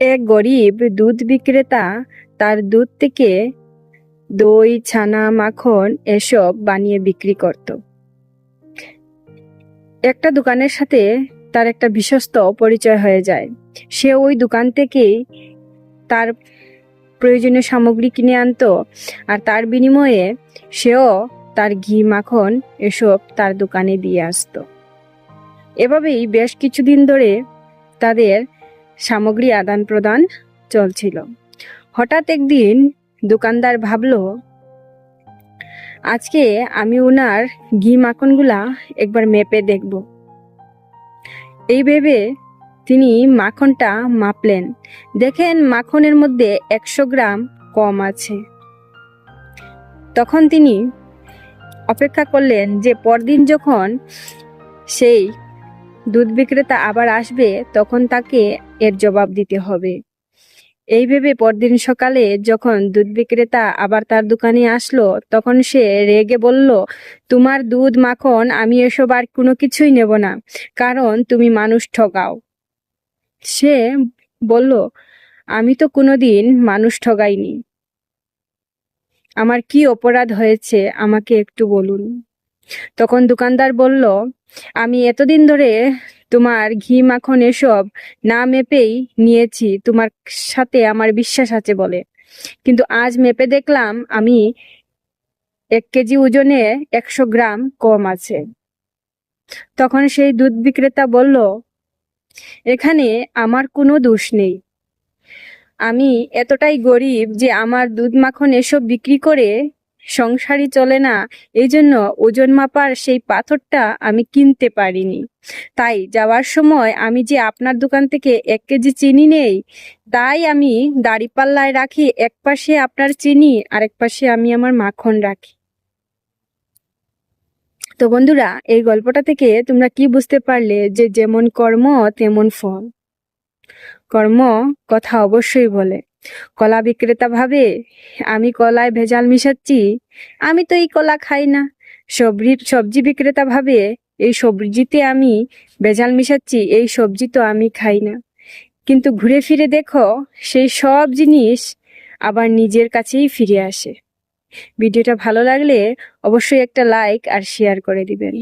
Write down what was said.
এক গরিব দুধ বিক্রেতা তার দুধ থেকে দই, ছানা, মাখন এসব বানিয়ে বিক্রি করত। একটা দোকানের সাথে তার একটা বিশ্বস্ত পরিচয় হয়ে যায়। সে ওই দোকান থেকেই তার প্রয়োজনীয় সামগ্রী কিনে আনতো, আর তার বিনিময়ে সেও তার ঘি, মাখন এসব তার দোকানে দিয়ে আসতো। এভাবেই বেশ কিছুদিন ধরে তাদের সামগ্রী আদান প্রদান চলছিল। হঠাৎ একদিন দোকানদার ভাবলো, আজকে আমি ওনার ঘি মাখনগুলা একবার মেপে দেখব। এই ভেবে তিনি মাখনটা মাপলেন। দেখেন মাখনের মধ্যে 100 গ্রাম কম আছে। তখন তিনি অপেক্ষা করলেন যে পরদিন যখন সেই দুধ বিক্রেতা আবার আসবে তখন তাকে এর জবাব দিতে হবে। এই ভেবে পরদিন সকালে যখন দুধ বিক্রেতা আবার তার দোকানে আসলো তখন সে রেগে বলল, তোমার দুধ, মাখন আমি এসব আর কোনো কিছুই নেব না, কারণ তুমি মানুষ ঠকাও। সে বলল, আমি তো কোনোদিন মানুষ ঠগাইনি, আমার কি অপরাধ হয়েছে আমাকে একটু বলুন। তখন দোকানদার বলল, আমি এতদিন ধরে তোমার ঘি, মাখন এসব না মেপেই নিয়েছি, তোমার সাথে আমার বিশ্বাস আছে বলে, কিন্তু আজ মেপে দেখলাম আমি 1 কেজি ওজনে 100 গ্রাম কম আছে। তখন সেই দুধ বিক্রেতা বলল, এখানে আমার কোনো দোষ নেই, আমি এতটাই গরিব যে আমার দুধ, মাখন এসব বিক্রি করে সংসারই চলে না, এই জন্য ওজন মাপার সেই পাথরটা আমি কিনতে পারিনি। তাই যাওয়ার সময় আমি যে আপনার দোকান থেকে 1 কেজি চিনি নেই, তাই আমি দাঁড়িপাল্লায় রাখি, এক পাশে আপনার চিনি আর এক পাশে আমি আমার মাখন রাখি। তো বন্ধুরা, এই গল্পটা থেকে তোমরা কি বুঝতে পারলে যে যেমন কর্ম তেমন ফল। কর্ম কথা অবশ্যই বলে। কলা বিক্রেতা ভাবে, আমি কলায় ভেজাল মিশাচ্ছি, আমি তো এই কলা খাই না। সবজি বিক্রেতা ভাবে, এই সবজিতে আমি ভেজাল মিশাচ্ছি, এই সবজি তো আমি খাই না। কিন্তু ঘুরে ফিরে দেখো, সেই সব জিনিস আবার নিজের কাছেই ফিরে আসে। ভিডিওটা ভালো লাগলে অবশ্যই একটা লাইক আর শেয়ার করে দিবেন।